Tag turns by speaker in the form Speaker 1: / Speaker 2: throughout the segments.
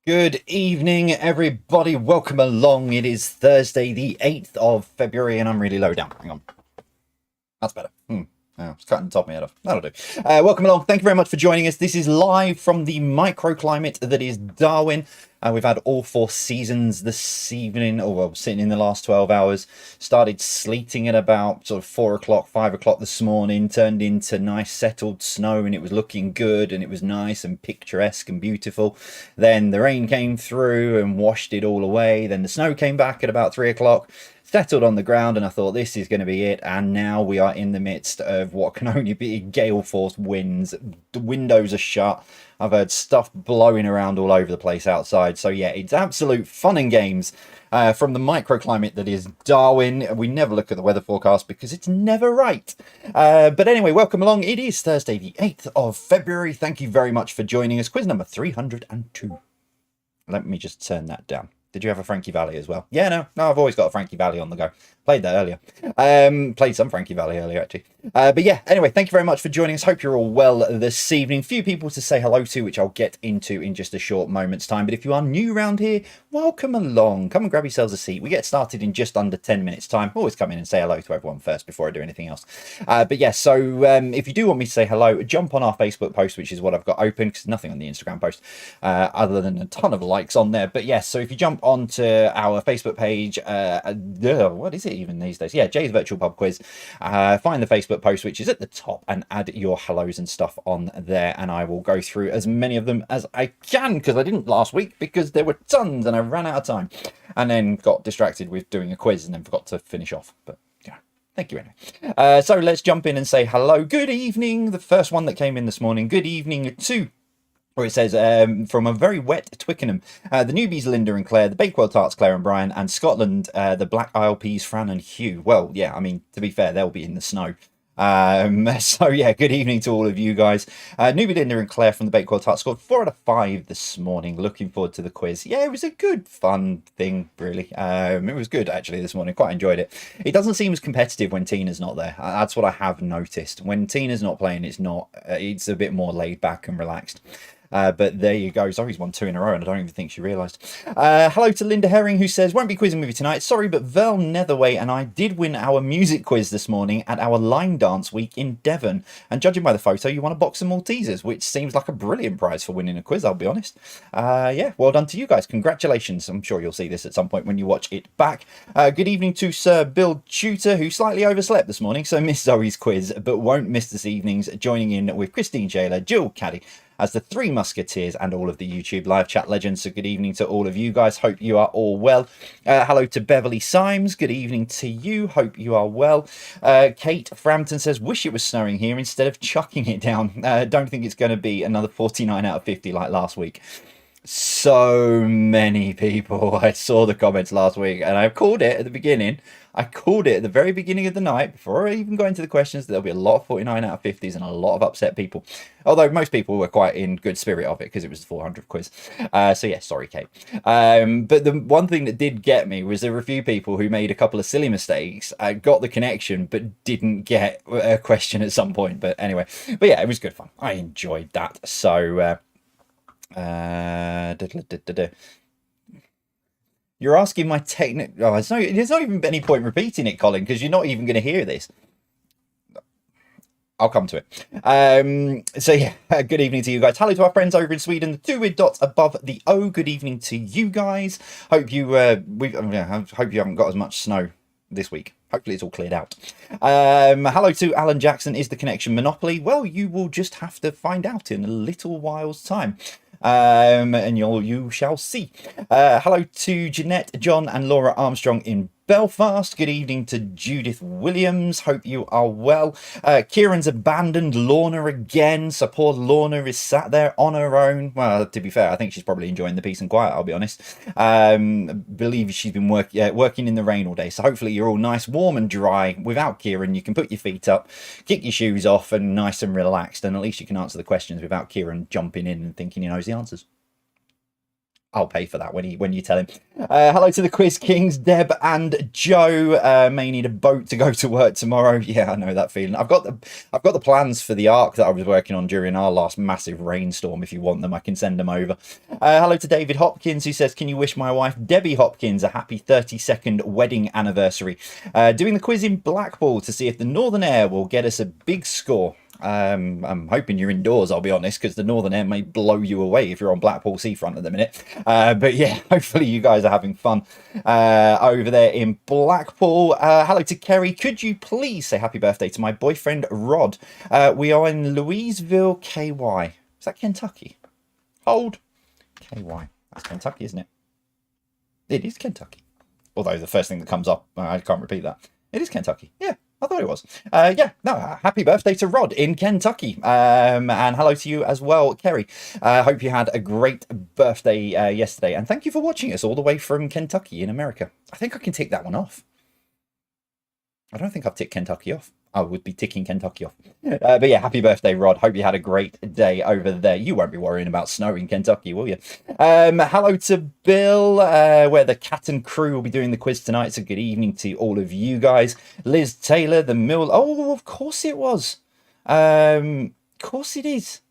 Speaker 1: Good evening, everybody. Welcome along. It is Thursday, the 8th of February, and I'm really low down. Hang on. That's better. Oh, it's cutting the top of my head off. That'll do. Welcome along. Thank you very much for joining us. This is live from the microclimate that is Darwin. We've had all 4 seasons this evening, or well, sitting in the last 12 hours. Started sleeting at about sort of 4 o'clock, 5 o'clock this morning, turned into nice settled snow, and it was looking good, and it was nice and picturesque and beautiful. Then the rain came through and washed it all away. Then the snow came back at about 3 o'clock. Settled on the ground, and I thought this is going to be it. And now we are in the midst of what can only be gale force winds. The windows are shut. I've heard stuff blowing around all over the place outside. So yeah, it's absolute fun and games from the microclimate that is Darwin. We never look at the weather forecast because it's never right. But anyway, welcome along. It is Thursday, the 8th of February. Thank you very much for joining us. Quiz number 302. Let me just turn that down. Did you have a Frankie Valli as well? Yeah, no, I've always got a Frankie Valli on the go. Played that earlier. Played some Frankie Valli earlier, actually. But yeah, anyway, thank you very much for joining us. Hope you're all well this evening. Few people to say hello to, which I'll get into in just a short moment's time. But if you are new around here, welcome along. Come and grab yourselves a seat. We get started in just under 10 minutes' time. Always come in and say hello to everyone first before I do anything else. But yeah, so if you do want me to say hello, jump on our Facebook post, which is what I've got open, because nothing on the Instagram post other than a ton of likes on there. But yes, so if you jump onto our Facebook page, what is it even these days? Yeah, Jay's Virtual Pub Quiz. Find the Facebook post, which is at the top, and add your hellos and stuff on there, and I will go through as many of them as I can, because I didn't last week because there were tons and I ran out of time, and then got distracted with doing a quiz and then forgot to finish off. But yeah, thank you anyway. So let's jump in and say hello. Good evening. The first one that came in this morning. Good evening to, where it says, from a very wet Twickenham, the newbies Linda and Claire, the Bakewell Tarts Claire and Brian, and Scotland, the Black Isle Peas Fran and Hugh. Well, yeah, I mean, to be fair, they'll be in the snow. So yeah, good evening to all of you guys. Newbie Linda and Claire from the Bakewell Tarts scored 4 out of 5 this morning. Looking forward to the quiz. Yeah, it was a good, fun thing, really. It was good, actually, this morning. Quite enjoyed it. It doesn't seem as competitive when Tina's not there. That's what I have noticed. When Tina's not playing, it's a bit more laid back and relaxed. But there you go. Zoe's won 2 in a row, and I don't even think she realised. Hello to Linda Herring, who says, won't be quizzing with you tonight. Sorry, but Vel Netherway and I did win our music quiz this morning at our line dance week in Devon. And judging by the photo, you won a box of Maltesers, which seems like a brilliant prize for winning a quiz, I'll be honest. Yeah, well done to you guys. Congratulations. I'm sure you'll see this at some point when you watch it back. Good evening to Sir Bill Tutor, who slightly overslept this morning, so missed Zoe's quiz, but won't miss this evening's, joining in with Christine Jailer, Jill Caddy, as the Three Musketeers, and all of the YouTube live chat legends. So good evening to all of you guys. Hope you are all well. Hello to Beverly Symes. Good evening to you. Hope you are well. Kate Frampton says, wish it was snowing here instead of chucking it down. Don't think it's going to be another 49 out of 50 like last week. So many people. I saw the comments last week, and I called it at the beginning. I called it at the very beginning of the night, before I even got into the questions. There'll be a lot of 49 out of 50s and a lot of upset people. Although most people were quite in good spirit of it because it was the 400 quiz. So yeah, sorry, Kate. But the one thing that did get me was there were a few people who made a couple of silly mistakes, got the connection, but didn't get a question at some point. But anyway, but yeah, it was good fun. I enjoyed that. So, you're asking my technique. Oh, there's not even any point repeating it, Colin, because you're not even going to hear this. I'll come to it. So yeah, good evening to you guys. Hello to our friends over in Sweden, the 2 with dots above the O. Good evening to you guys. Hope you hope you haven't got as much snow this week. Hopefully it's all cleared out. Hello to Alan Jackson. Is the connection Monopoly? Well, you will just have to find out in a little while's time. And you shall see. Hello to Jeanette, John, and Laura Armstrong in Belfast. Good evening to Judith Williams. Hope you are well. Kieran's abandoned Lorna again. So poor Lorna is sat there on her own. Well, to be fair, I think she's probably enjoying the peace and quiet, I'll be honest. Believe she's been working in the rain all day. So hopefully you're all nice, warm and dry without Kieran. You can put your feet up, kick your shoes off, and nice and relaxed. And at least you can answer the questions without Kieran jumping in and thinking he knows the answers. I'll pay for that when you tell him. Hello to the Quiz Kings, Deb and Joe. May need a boat to go to work tomorrow. Yeah, I know that feeling. I've got the plans for the arc that I was working on during our last massive rainstorm. If you want them, I can send them over. Hello to David Hopkins, who says, "Can you wish my wife Debbie Hopkins a happy 32nd wedding anniversary? Doing the quiz in Blackpool to see if the Northern Air will get us a big score." I'm hoping you're indoors, I'll be honest, because the Northern Air may blow you away if you're on Blackpool seafront at the minute. But yeah, hopefully you guys are having fun over there in Blackpool. Hello to Kerry. Could you please say happy birthday to my boyfriend Rod? We are in Louisville, KY. Is that Kentucky? Hold. KY. That's Kentucky, isn't it? It is Kentucky. Although the first thing that comes up, I can't repeat that. It is Kentucky. Yeah. I thought it was. Happy birthday to Rod in Kentucky. And hello to you as well, Kerry. Hope you had a great birthday yesterday. And thank you for watching us all the way from Kentucky in America. I think I can tick that one off. I don't think I've ticked Kentucky off. I would be ticking Kentucky off. But yeah, happy birthday, Rod. Hope you had a great day over there. You won't be worrying about snow in Kentucky, will you? Hello to Bill, where the Cat and crew will be doing the quiz tonight. So good evening to all of you guys. Liz Taylor, the mill. Oh, of course it was. Of course it is.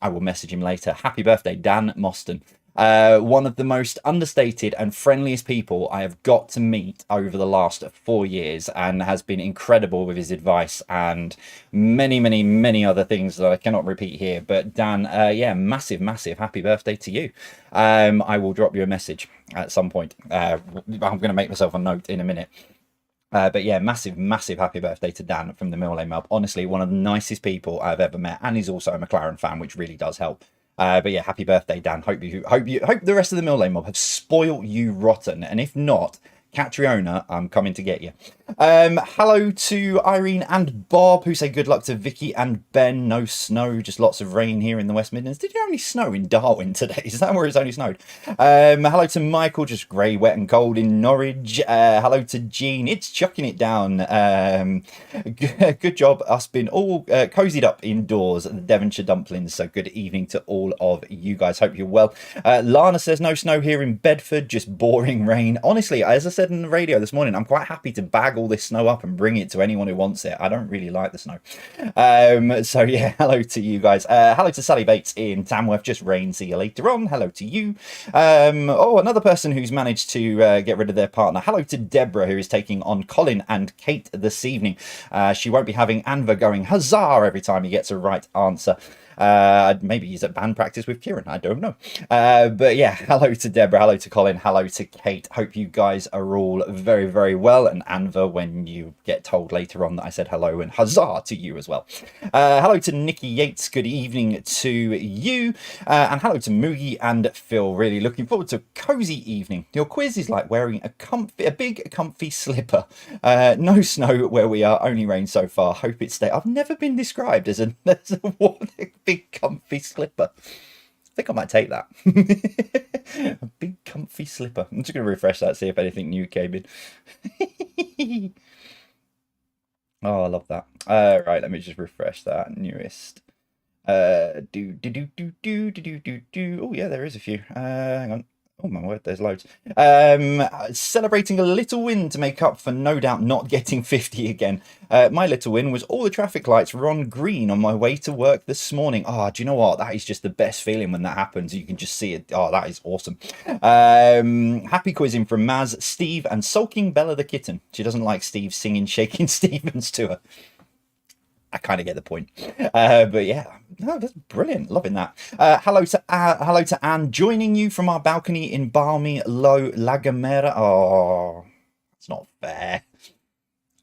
Speaker 1: I will message him later. Happy birthday, Dan Moston. One of the most understated and friendliest people I have got to meet over the last 4 years, and has been incredible with his advice and many, many, many other things that I cannot repeat here. But Dan, yeah, massive, massive happy birthday to you. I will drop you a message at some point. I'm going to make myself a note in a minute. But yeah, massive, massive happy birthday to Dan from the Mill Lane Mob. Honestly, one of the nicest people I've ever met, and he's also a McLaren fan, which really does help. But yeah, happy birthday, Dan. Hope the rest of the Mill Lane Mob have spoilt you rotten, and if not, Catriona, I'm coming to get you. Hello to Irene and Bob, who say good luck to Vicky and Ben. No snow, just lots of rain here in the West Midlands. Did you only snow in Darwin today? Is that where it's only snowed? Hello to Michael, just grey, wet and cold in Norwich. Hello to Jean, it's chucking it down. Good job, us been all cozied up indoors at the Devonshire Dumplings. So good evening to all of you guys. Hope you're well. Lana says no snow here in Bedford, just boring rain. Honestly, as I said on the radio this morning, I'm quite happy to bag all this snow up and bring it to anyone who wants it. I don't really like the snow. So yeah, hello to you guys. Hello to Sally Bates in Tamworth, just rain, see you later on. Hello to you. Oh, another person who's managed to get rid of their partner. Hello to Deborah, who is taking on Colin and Kate this evening. She won't be having Anva going huzzah every time he gets a right answer. Maybe he's at band practice with Kieran, I don't know. But yeah, hello to Deborah, hello to Colin, hello to Kate. Hope you guys are all very, very well. And Anva, when you get told later on that I said hello, and huzzah to you as well. Hello to Nikki Yates, good evening to you. And hello to Moogie and Phil, really looking forward to a cozy evening. Your quiz is like wearing a big comfy slipper. No snow where we are, only rain so far. Hope it stays. I've never been described as a big comfy slipper. I think I might take that. A big comfy slipper. I'm just going to refresh that, see if anything new came in. Oh, I love that. Right, let me just refresh that. Newest. Oh yeah, there is a few. Hang on. Oh my word, there's loads. Celebrating a little win to make up for no doubt not getting 50 again. My little win was all the traffic lights were on green on my way to work this morning. Oh, do you know what? That is just the best feeling when that happens. You can just see it. Oh, that is awesome. Happy quizzing from Maz, Steve, and sulking Bella the kitten. She doesn't like Steve singing Shaking Stevens to her. I kind of get the point. But yeah, no, that's brilliant. Loving that. Hello to Anne, joining you from our balcony in balmy Lo La Gomera. Oh, it's not fair.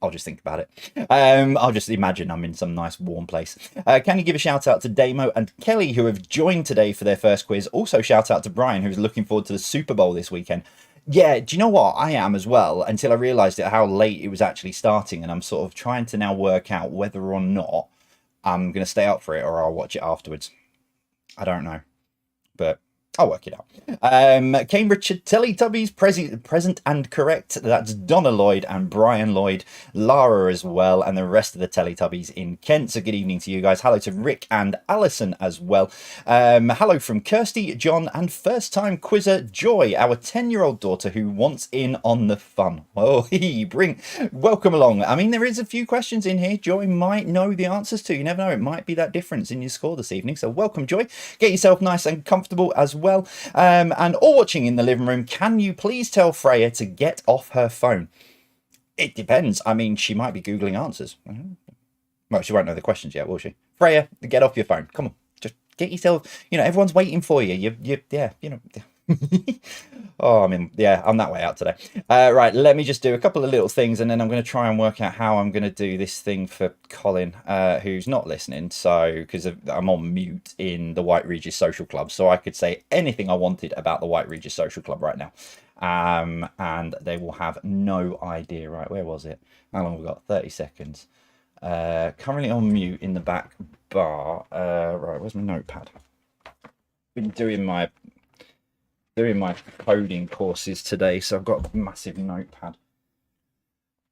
Speaker 1: I'll just think about it. I'll just imagine I'm in some nice warm place. Can you give a shout out to Damo and Kelly, who have joined today for their first quiz? Also shout out to Brian, who's looking forward to the Super Bowl this weekend. Yeah, do you know what? I am as well, until I realised how late it was actually starting, and I'm sort of trying to now work out whether or not I'm going to stay up for it or I'll watch it afterwards. I don't know. But I'll work it out. Cambridge Teletubbies, present and correct. That's Donna Lloyd and Brian Lloyd, Lara as well, and the rest of the Teletubbies in Kent. So good evening to you guys. Hello to Rick and Alison as well. Hello from Kirsty, John, and first time quizzer Joy, our 10-year-old daughter who wants in on the fun. Oh, welcome along. I mean, there is a few questions in here Joy might know the answers to. You never know, it might be that difference in your score this evening. So welcome, Joy. Get yourself nice and comfortable as well. And all watching in the living room, can you please tell Freya to get off her phone? It depends. I mean, she might be Googling answers. Well, she won't know the questions yet, will she? Freya, get off your phone. Come on, just get yourself, everyone's waiting for you. Oh, I mean, yeah, I'm that way out today. Right, let me just do a couple of little things, and then I'm going to try and work out how I'm going to do this thing for Colin, who's not listening. So, because I'm on mute in the White Regis Social Club, so I could say anything I wanted about the White Regis Social Club right now, and they will have no idea. Right, where was it? How long have we got? 30 seconds. Currently on mute in the back bar. Right, where's my notepad? Been doing my coding courses today, so I've got a massive notepad.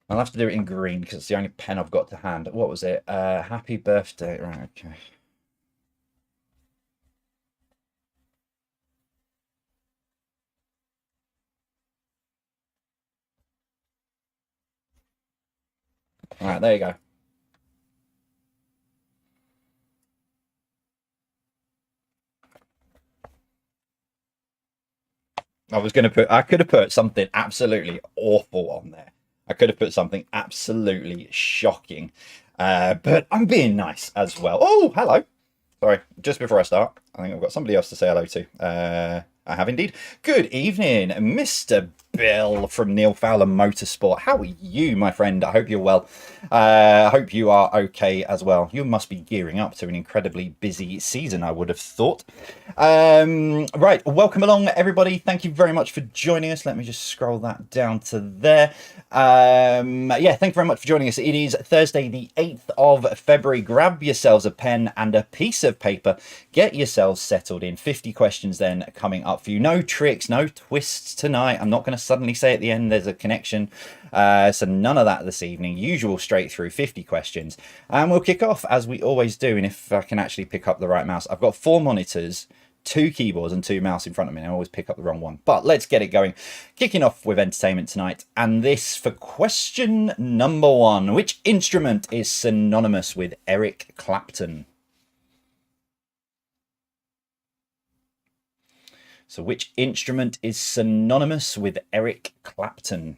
Speaker 1: I'll have to do it in green because it's the only pen I've got to hand. What was it? Happy birthday. Right, okay. Right, there you go. I could have put something absolutely awful on there. I could have put something absolutely shocking. But I'm being nice as well. Oh, hello. Sorry, just before I start, I think I've got somebody else to say hello to. I have indeed. Good evening, Mr. Bill from Neil Fowler Motorsport. How are you, my friend? I hope you're well. I hope you are okay as well. You must be gearing up to an incredibly busy season, I would have thought. Right, welcome along, everybody. Thank you very much for joining us. Let me just scroll that down to there. Yeah, thank you very much for joining us. It is Thursday, the 8th of February. Grab yourselves a pen and a piece of paper. Get yourselves settled in. 50 questions then coming up for you. No tricks, no twists tonight. I'm not going to suddenly say at the end there's a connection. So none of that this evening. Usual straight through 50 questions. And we'll kick off as we always do. And if I can actually pick up the right mouse, I've got 4 monitors, 2 keyboards and 2 mouse in front of me, and I always pick up the wrong one. But let's get it going. Kicking off with entertainment tonight, and this for question number 1. Which instrument is synonymous with Eric Clapton? So which instrument is synonymous with Eric Clapton?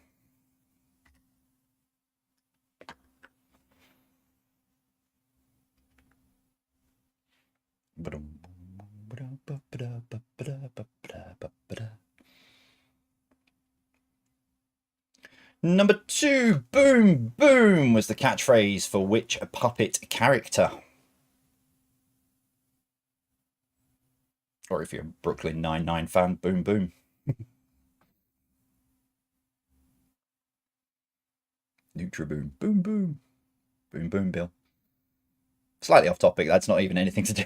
Speaker 1: Number 2, boom, boom, was the catchphrase for which puppet character? Or if you're a Brooklyn Nine-Nine fan, boom, boom. Nutriboom, boom, boom. Boom, boom, Bill. Slightly off topic, that's not even anything to do.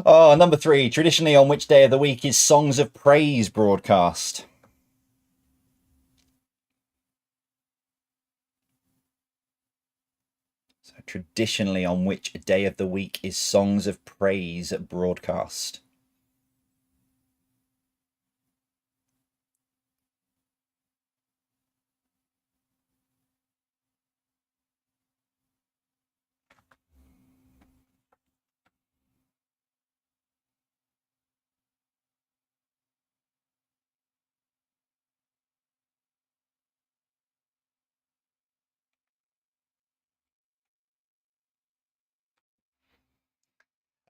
Speaker 1: Oh, number 3, traditionally on which day of the week is Songs of Praise broadcast? So traditionally on which day of the week is Songs of Praise broadcast?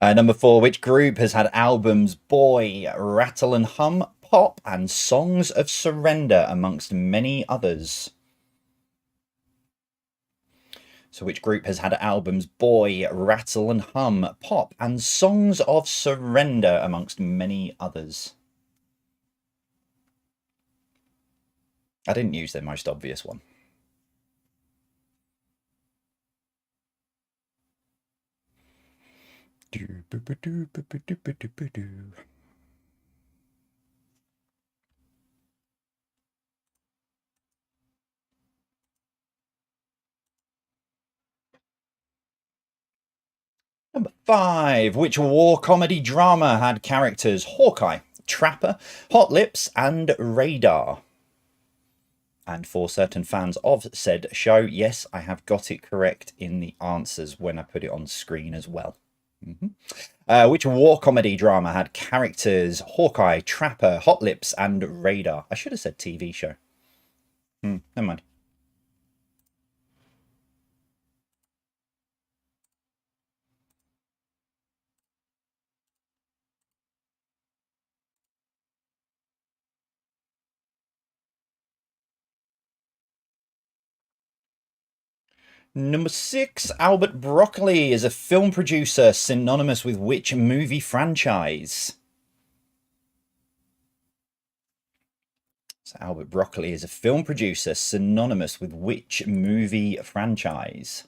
Speaker 1: Number 4, which group has had albums Boy, Rattle and Hum, Pop, and Songs of Surrender, amongst many others? So which group has had albums Boy, Rattle and Hum, Pop, and Songs of Surrender, amongst many others? I didn't use their most obvious one. Number 5. Which war comedy drama had characters Hawkeye, Trapper, Hot Lips, and Radar? And for certain fans of said show, yes, I have got it correct in the answers when I put it on screen as well. Which war comedy drama had characters Hawkeye, Trapper, Hot Lips, and Radar? I should have said TV show. Never mind. Number 6. Albert Broccoli is a film producer synonymous with which movie franchise? So Albert Broccoli is a film producer synonymous with which movie franchise?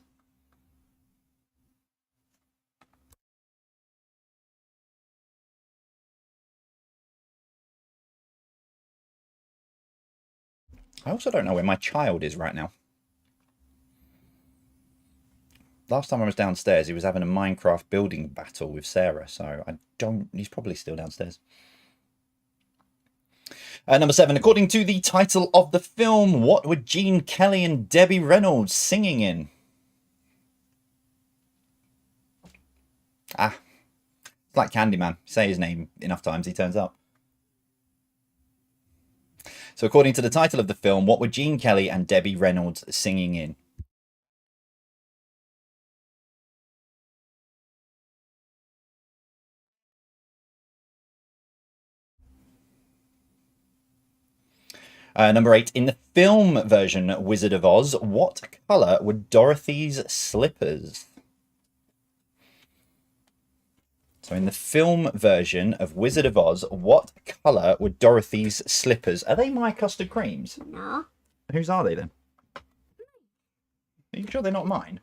Speaker 1: I also don't know where my child is right now. Last time I was downstairs, he was having a Minecraft building battle with Sarah, so I don't... He's probably still downstairs. Number 7. According to the title of the film, what were Gene Kelly and Debbie Reynolds singing in? It's like Candyman. Say his name enough times, he turns up. So according to the title of the film, what were Gene Kelly and Debbie Reynolds singing in? Number 8. In the film version Wizard of Oz, what colour were Dorothy's slippers? So in the film version of Wizard of Oz, what colour were Dorothy's slippers? Are they my custard creams?
Speaker 2: No.
Speaker 1: Whose are they then? Are you sure th're not mine?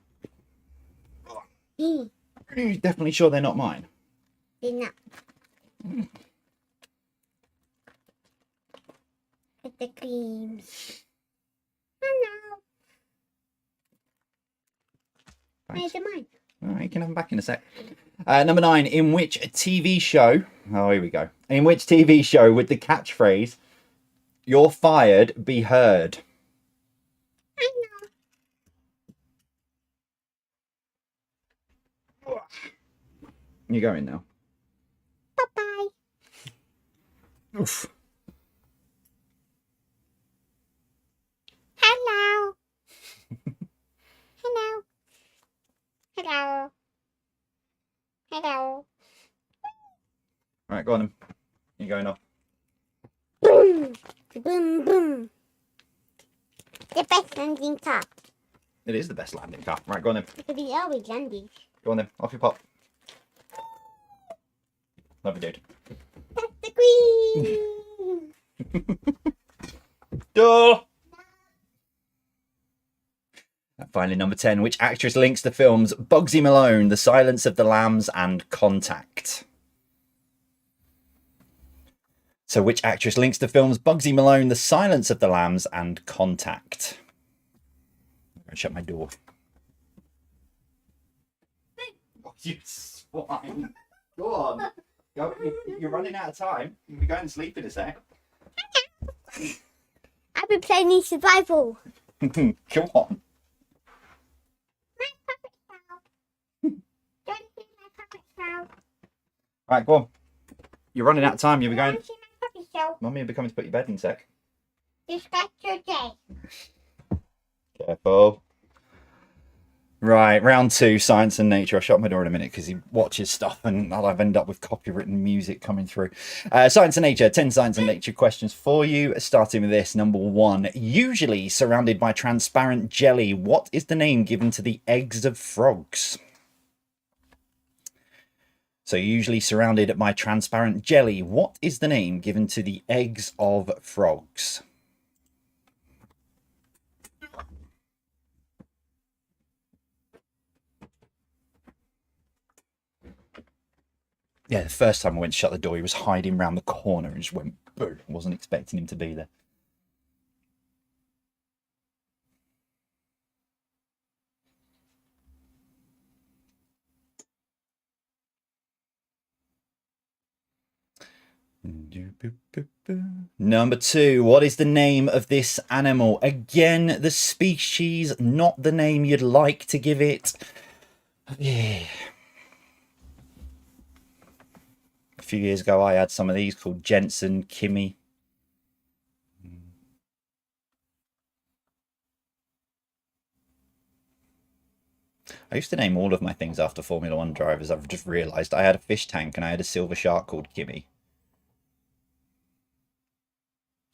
Speaker 2: Mm.
Speaker 1: Are you definitely sure they're not mine?
Speaker 2: They're not. Get the creams. Hello. Where's mine?
Speaker 1: All right, you can have them back in a sec. Number 9. In which TV show... Oh, here we go. In which TV show would the catchphrase, "You're fired," be heard?
Speaker 2: I know.
Speaker 1: You're going now.
Speaker 2: Bye-bye.
Speaker 1: Oof.
Speaker 2: Hello. Hello. Hello. Hello.
Speaker 1: Right, go on then. You're going off.
Speaker 2: Boom. Boom, boom. The best landing top.
Speaker 1: It is the best landing car. Right, go on then.
Speaker 2: Because we always landed.
Speaker 1: Go on then. Off you pop. Love you, dude.
Speaker 2: That's the queen.
Speaker 1: Duh! Finally, number 10. Which actress links the films Bugsy Malone, The Silence of the Lambs, and Contact? So which actress links the films Bugsy Malone, The Silence of the Lambs, and Contact? I'm going to shut my door. Oh, you swine. Go on. Go. You're running out of time. You'll be going to sleep in a sec.
Speaker 2: I've been playing survival.
Speaker 1: Come on.
Speaker 2: My puppet show. Don't see my puppet show.
Speaker 1: Right, go on. You're running out of time. You'll be going...
Speaker 2: Don't see my puppet show.
Speaker 1: Mummy will be coming to put your bed in a sec.
Speaker 2: Discuss your day.
Speaker 1: Careful. Right, round 2, science and nature. I'll shut my door in a minute because he watches stuff and I'll end up with copywritten music coming through. Science and nature, 10 science and nature questions for you. Starting with this, number 1. Usually surrounded by transparent jelly, what is the name given to the eggs of frogs? So usually surrounded by transparent jelly, what is the name given to the eggs of frogs? Yeah, the first time I went to shut the door, he was hiding round the corner and just went boom. Wasn't expecting him to be there. Number 2. What is the name of this animal? Again, the species, not the name you'd like to give it. Yeah. A few years ago, I had some of these called Jensen, Kimmy. I used to name all of my things after Formula One drivers. I've just realised I had a fish tank and I had a silver shark called Kimmy.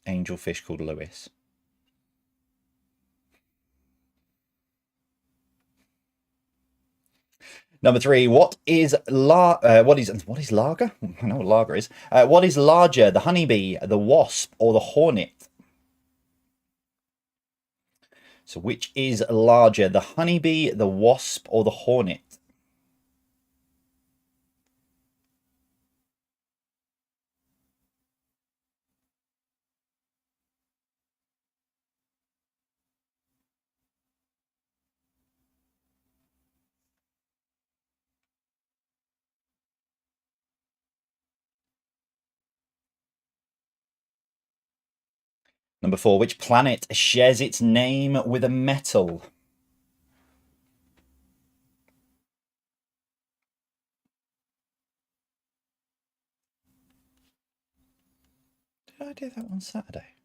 Speaker 1: Angelfish called Lewis. Number 3. What is lager? I know what lager is. What is larger, the honeybee, the wasp, or the hornet? So, which is larger, the honeybee, the wasp, or the hornet? Number 4. Which planet shares its name with a metal? Did I do that on Saturday?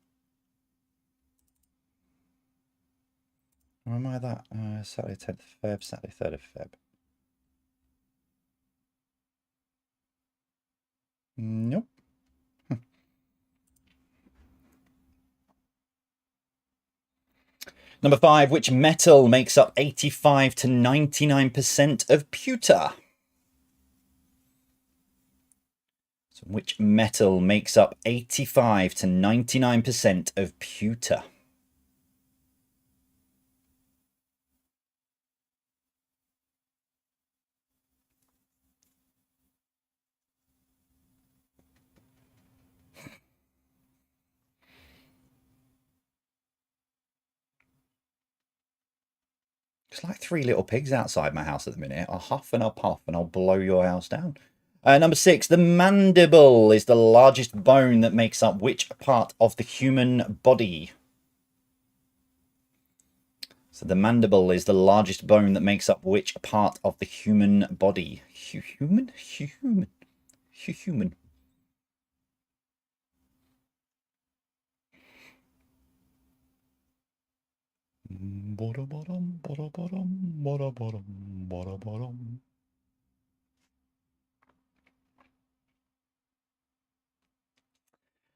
Speaker 1: Or am I that Saturday 10th of Feb, Saturday 3rd of Feb? Nope. Number 5. Which metal makes up 85 to 99% of pewter? So which metal makes up 85 to 99% of pewter? It's like 3 little pigs outside my house at the minute. I'll huff and I'll puff and I'll blow your house down. Number 6. The mandible is the largest bone that makes up which part of the human body? So the mandible is the largest bone that makes up which part of the human body? Human?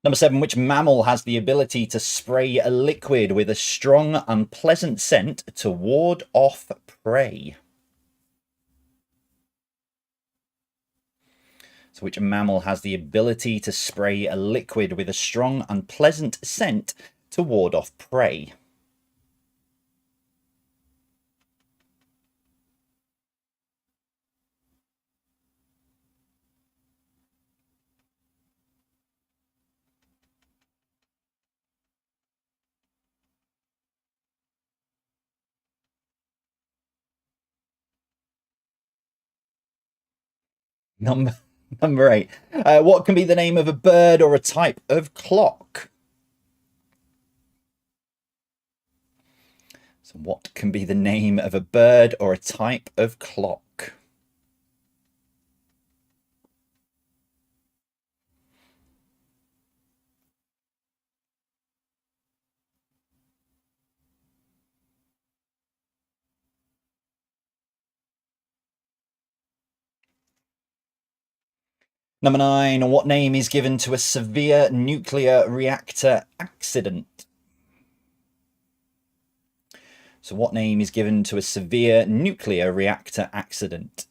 Speaker 1: Number 7. Which mammal has the ability to spray a liquid with a strong, unpleasant scent to ward off prey? So which mammal has the ability to spray a liquid with a strong, unpleasant scent to ward off prey? Number 8. What can be the name of a bird or a type of clock? So what can be the name of a bird or a type of clock? Number 9. What name is given to a severe nuclear reactor accident? So what name is given to a severe nuclear reactor accident?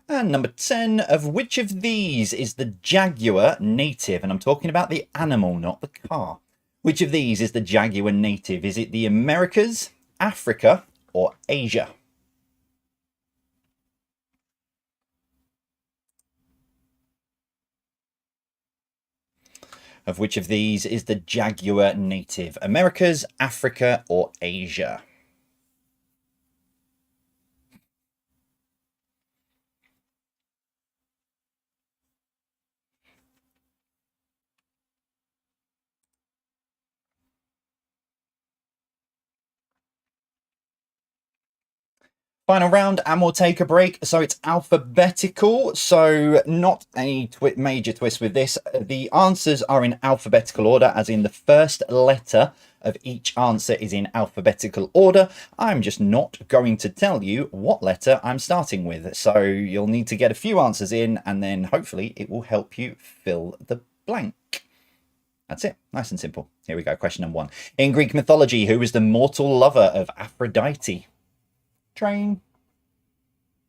Speaker 1: And number 10, of which of these is the Jaguar native? And I'm talking about the animal, not the car. Which of these is the Jaguar native? Is it the Americas, Africa, or Asia? Of which of these is the Jaguar native? Americas, Africa, or Asia? Final round, and we'll take a break. So it's alphabetical, so not a major twist with this. The answers are in alphabetical order, as in the first letter of each answer is in alphabetical order. I'm just not going to tell you what letter I'm starting with. So you'll need to get a few answers in, and then hopefully it will help you fill the blank. That's it. Nice and simple. Here we go. Question number 1. In Greek mythology, who is the mortal lover of Aphrodite? Train.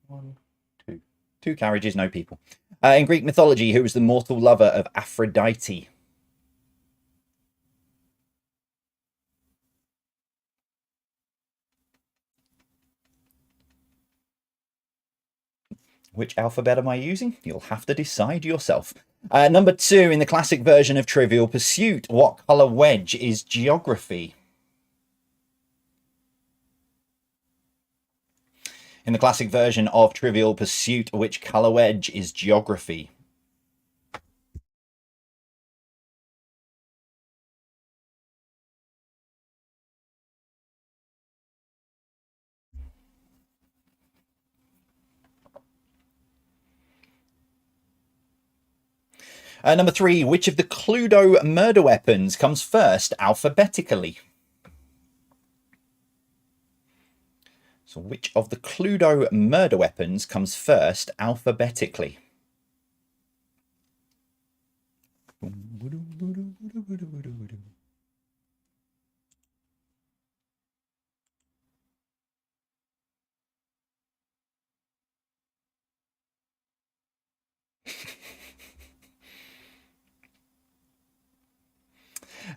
Speaker 1: 1, 2. 2 carriages, no people. In Greek mythology, who was the mortal lover of Aphrodite? Which alphabet am I using? You'll have to decide yourself. Number 2, in the classic version of Trivial Pursuit, what colour wedge is geography? In the classic version of Trivial Pursuit, which colour wedge is geography? Number 3, which of the Cluedo murder weapons comes first alphabetically? So which of the Cluedo murder weapons comes first alphabetically?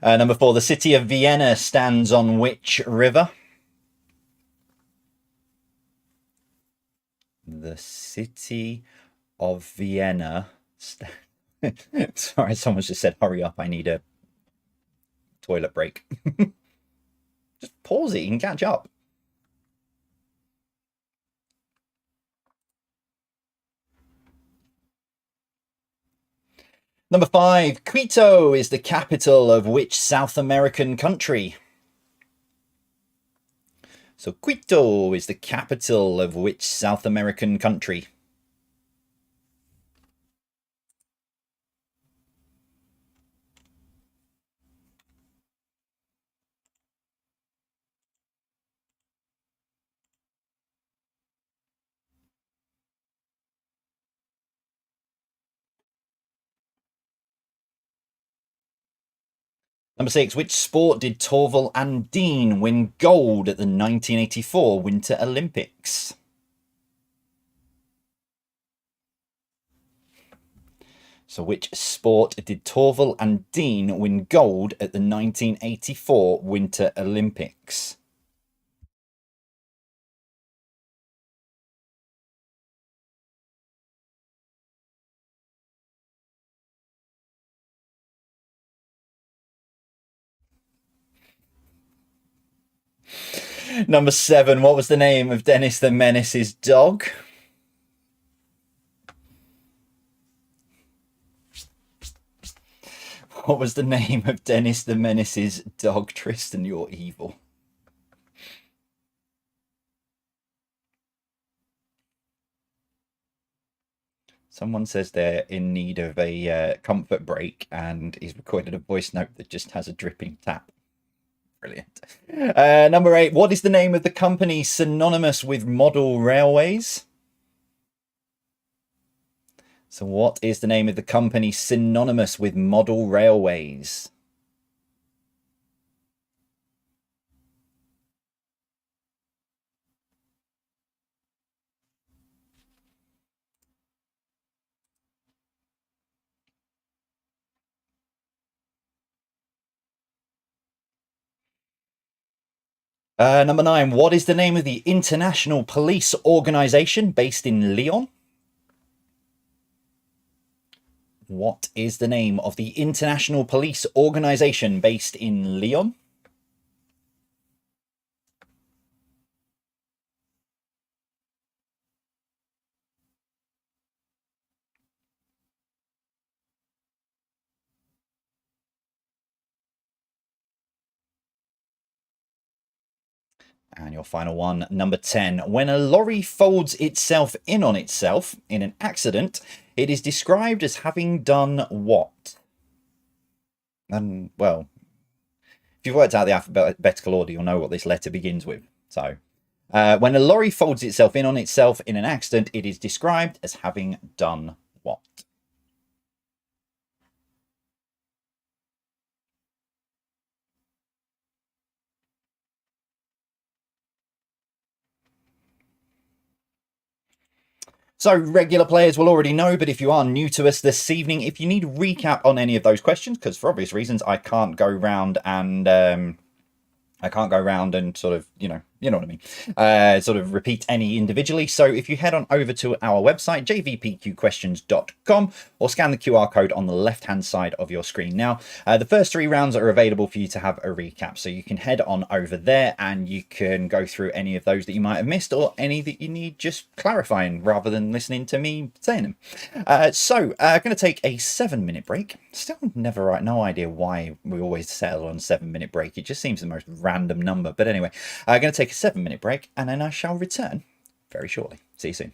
Speaker 1: Number 4, the city of Vienna stands on which river? The city of Vienna. Sorry, someone's just said, hurry up, I need a toilet break. Just pause it, you can catch up. Number 5, Quito is the capital of which South American country? So Quito is the capital of which South American country? Number 6, which sport did Torval Andin win gold at the 1984 Winter Olympics? So which sport did Torval Andin win gold at the 1984 Winter Olympics? Number 7, what was the name of Dennis the Menace's dog? What was the name of Dennis the Menace's dog? Tristan, you're evil. Someone says they're in need of a comfort break and he's recorded a voice note that just has a dripping tap. Brilliant. Number 8, what is the name of the company synonymous with model railways? So what is the name of the company synonymous with model railways? Number 9. What is the name of the international police organization based in Lyon? What is the name of the international police organization based in Lyon? And your final one, number 10. When a lorry folds itself in on itself in an accident, it is described as having done what? And, well, if you've worked out the alphabetical order, you'll know what this letter begins with. So, when a lorry folds itself in on itself in an accident, it is described as having done what? So regular players will already know, but if you are new to us this evening, if you need a recap on any of those questions, because for obvious reasons I can't go round and sort of, you know what I mean, sort of repeat any individually. So if you head on over to our website, jvpqquestions.com, or scan the QR code on the left-hand side of your screen. Now, the first 3 rounds are available for you to have a recap. So you can head on over there and you can go through any of those that you might have missed or any that you need just clarifying rather than listening to me saying them. So going to take a 7-minute break. Still no idea why we always settle on 7-minute break. It just seems the most random number. But anyway, I'm going to take a 7-minute break and then I shall return very shortly. See you soon.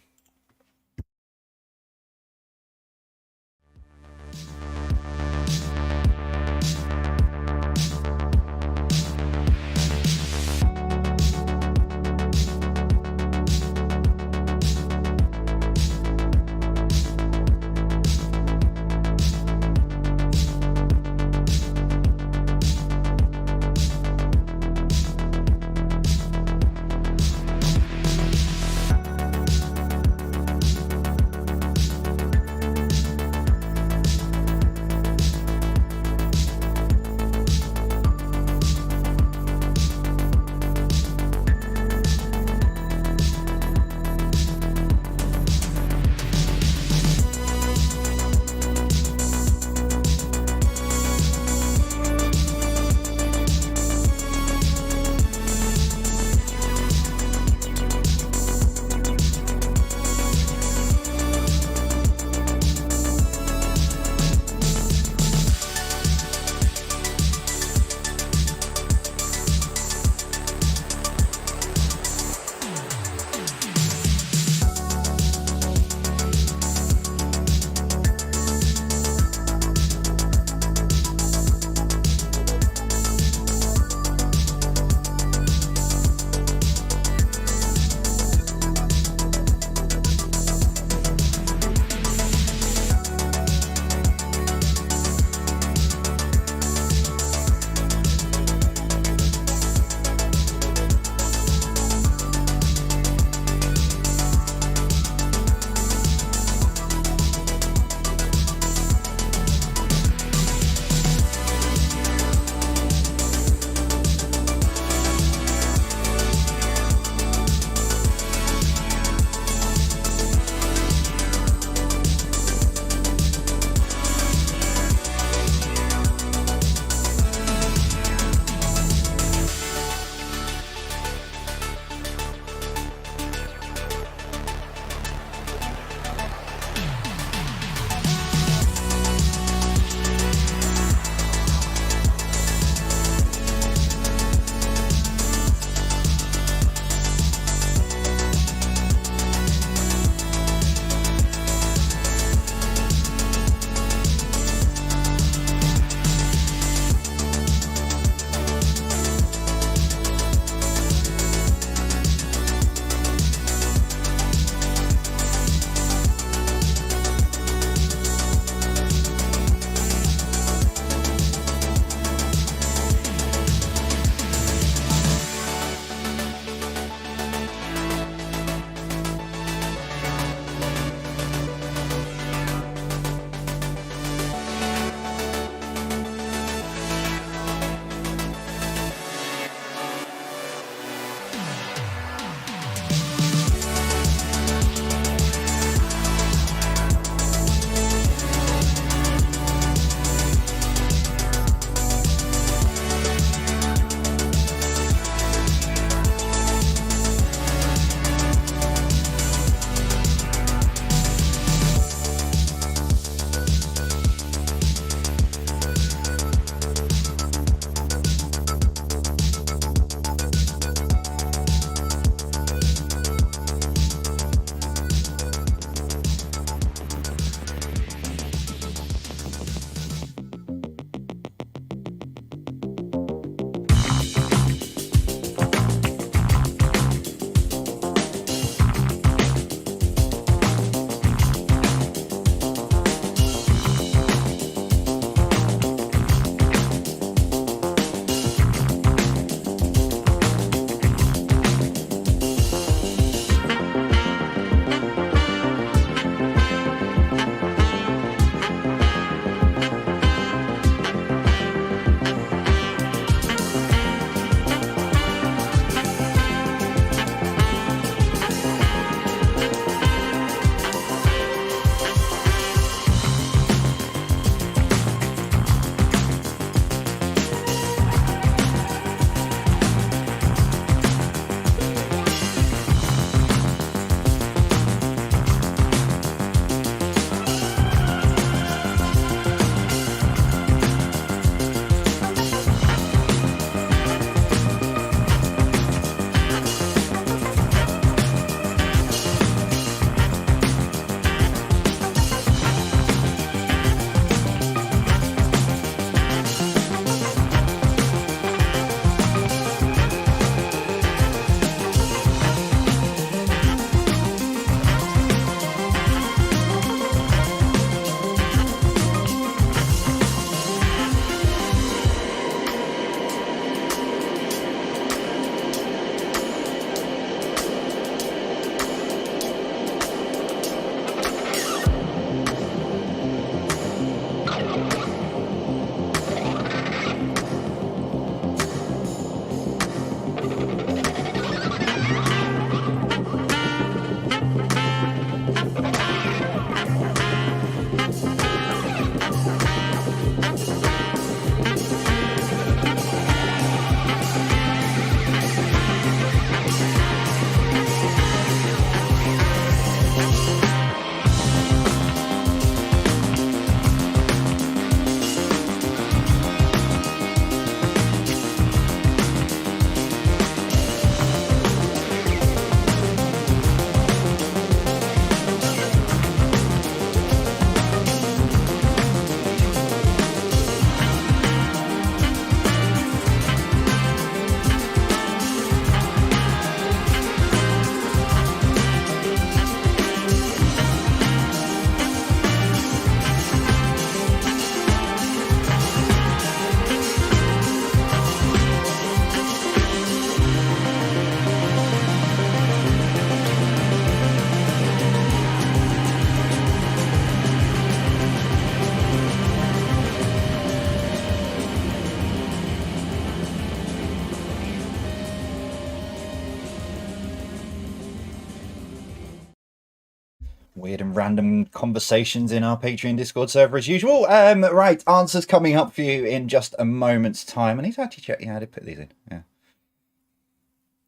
Speaker 1: Weird and random conversations in our Patreon Discord server as usual. Right, answers coming up for you in just a moment's time. I need to actually check. Yeah, I did put these in. Yeah.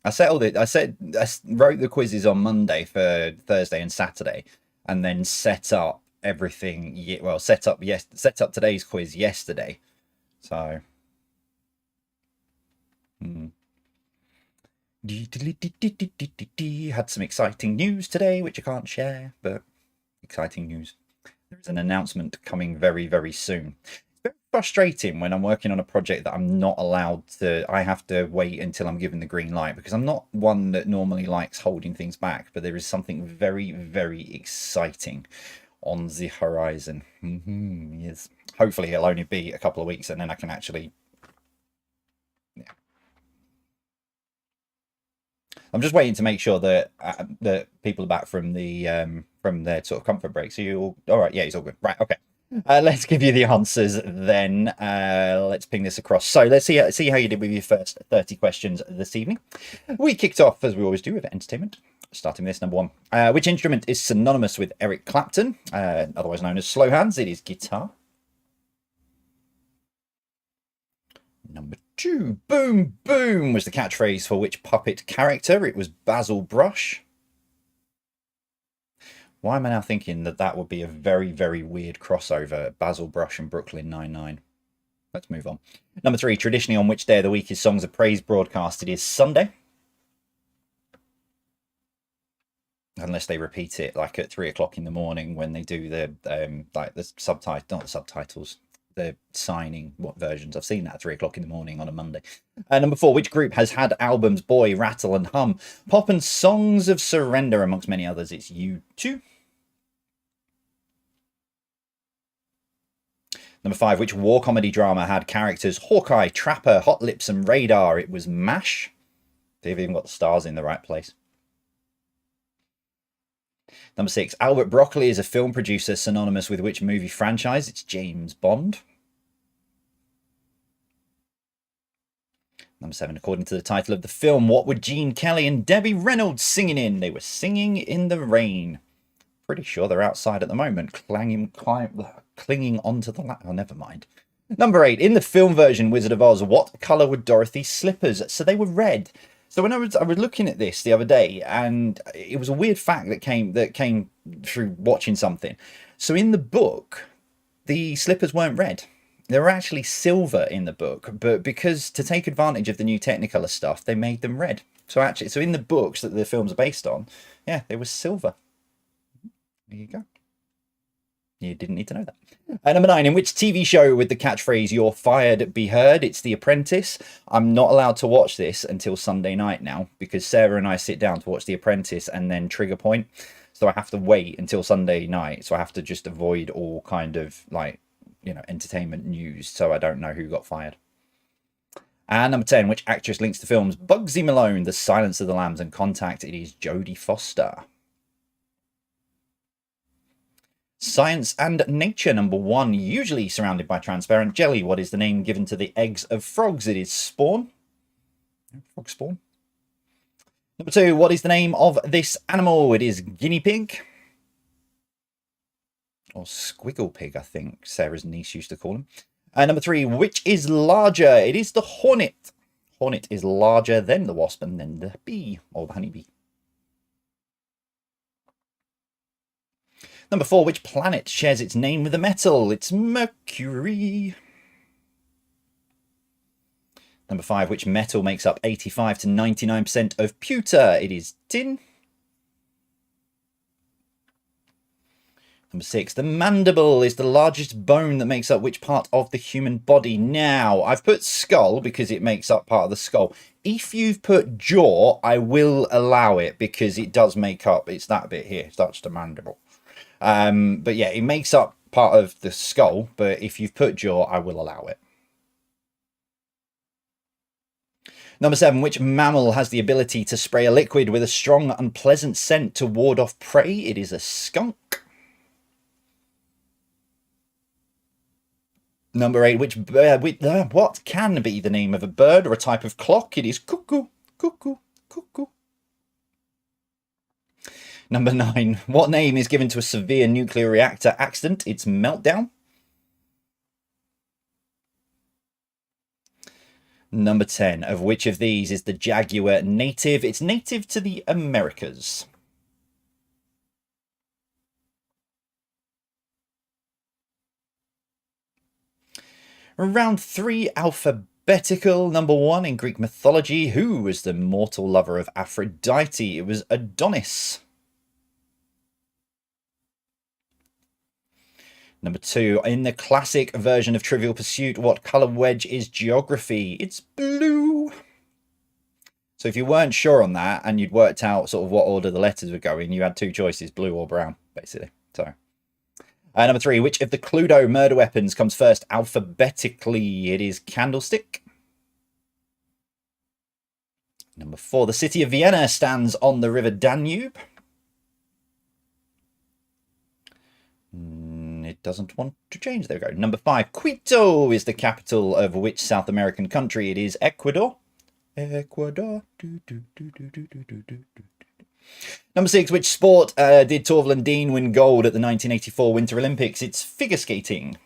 Speaker 1: I settled it. I wrote the quizzes on Monday for Thursday and Saturday, and then set up everything. Well, set up today's quiz yesterday. So. Had some exciting news today, which I can't share, but exciting news. There is an announcement coming very, very soon. It's very frustrating when I'm working on a project that I'm not allowed to. I have to wait until I'm given the green light, because I'm not one that normally likes holding things back, but there is something very, very exciting on the horizon. Yes. Hopefully it'll only be a couple of weeks, and then I can actually... I'm just waiting to make sure that that people are back from their sort of comfort break. So you all right? Yeah, he's all good. Right, okay. Let's give you the answers then. Let's ping this across. So let's see how you did with your first 30 questions this evening. We kicked off, as we always do, with entertainment. Starting with this, number one. Which instrument is synonymous with Eric Clapton, otherwise known as slow hands? It is guitar. Number two, boom, boom was the catchphrase for which puppet character? It was Basil Brush. Why am I now thinking that would be a very, very weird crossover, Basil Brush and Brooklyn Nine-Nine? Let's move on. Number three, traditionally on which day of the week is Songs of Praise broadcast? It is Sunday. Unless they repeat it like at 3 o'clock in the morning when they do the like the subtitles, not the subtitles, the signing versions. I've seen that at 3 o'clock in the morning on a Monday. Number four, which group has had albums Boy, Rattle and Hum, Pop and Songs of Surrender, amongst many others? It's U2. Number five, which war comedy drama had characters Hawkeye, Trapper, Hot Lips and Radar? It was MASH. They've even got the stars in the right place. Number six, Albert Broccoli is a film producer synonymous with which movie franchise? It's James Bond. Number seven, according to the title of the film, what were Gene Kelly and Debbie Reynolds singing in? They were singing in the rain. Pretty sure they're outside at the moment, clinging onto the oh, never mind. Number eight, in the film version Wizard of Oz, what colour were Dorothy's slippers? So they were red. So when I was looking at this the other day, and it was a weird fact that came through watching something. So in the book, the slippers weren't red. They were actually silver in the book, but because to take advantage of the new Technicolor stuff, they made them red. So in the books that the films are based on, yeah, they were silver. There you go. You didn't need to know that. Number nine, in which TV show with the catchphrase "You're fired, be heard"? It's The Apprentice. I'm not allowed to watch this until Sunday night now because Sarah and I sit down to watch The Apprentice and then Trigger Point. So I have to wait until Sunday night. So I have to just avoid all kind of like, entertainment news. So I don't know who got fired. And number 10, which actress links to films Bugsy Malone, The Silence of the Lambs and Contact? It is Jodie Foster. Science and nature, number one, usually surrounded by transparent jelly. What is the name given to the eggs of frogs? It is spawn. Frog spawn. Number two, what is the name of this animal? It is guinea pig. Or squiggle pig, I think Sarah's niece used to call him. Number three, which is larger? It is the hornet. Hornet is larger than the wasp and then the bee, or the honeybee. Number four, which planet shares its name with a metal? It's Mercury. Number five, which metal makes up 85 to 99% of pewter? It is tin. Number six, the mandible is the largest bone that makes up which part of the human body? Now, I've put skull because it makes up part of the skull. If you've put jaw, I will allow it because it does make up, it's that bit here, that's the mandible. But yeah, it makes up part of the skull, but if you've put jaw, I will allow it. Number seven, which mammal has the ability to spray a liquid with a strong, unpleasant scent to ward off prey? It is a skunk. Number eight, what can be the name of a bird or a type of clock? It is cuckoo, cuckoo, cuckoo. Number 9. What name is given to a severe nuclear reactor accident? It's meltdown. Number 10. Of which of these is the jaguar native? It's native to the Americas. Round 3, alphabetical. Number 1, in Greek mythology, who was the mortal lover of Aphrodite? It was Adonis. Number 2, in the classic version of Trivial Pursuit, what colour wedge is geography? It's blue. So if you weren't sure on that and you'd worked out sort of what order the letters were going, you had two choices, blue or brown, basically. So, number 3, which of the Cluedo murder weapons comes first alphabetically? It is candlestick. Number 4, the city of Vienna stands on the river Danube. It doesn't want to change. There we go. Number 5, Quito is the capital of which South American country? It is Ecuador. Ecuador. Number 6, which sport did Torvill Dean win gold at the 1984 Winter Olympics? It's figure skating.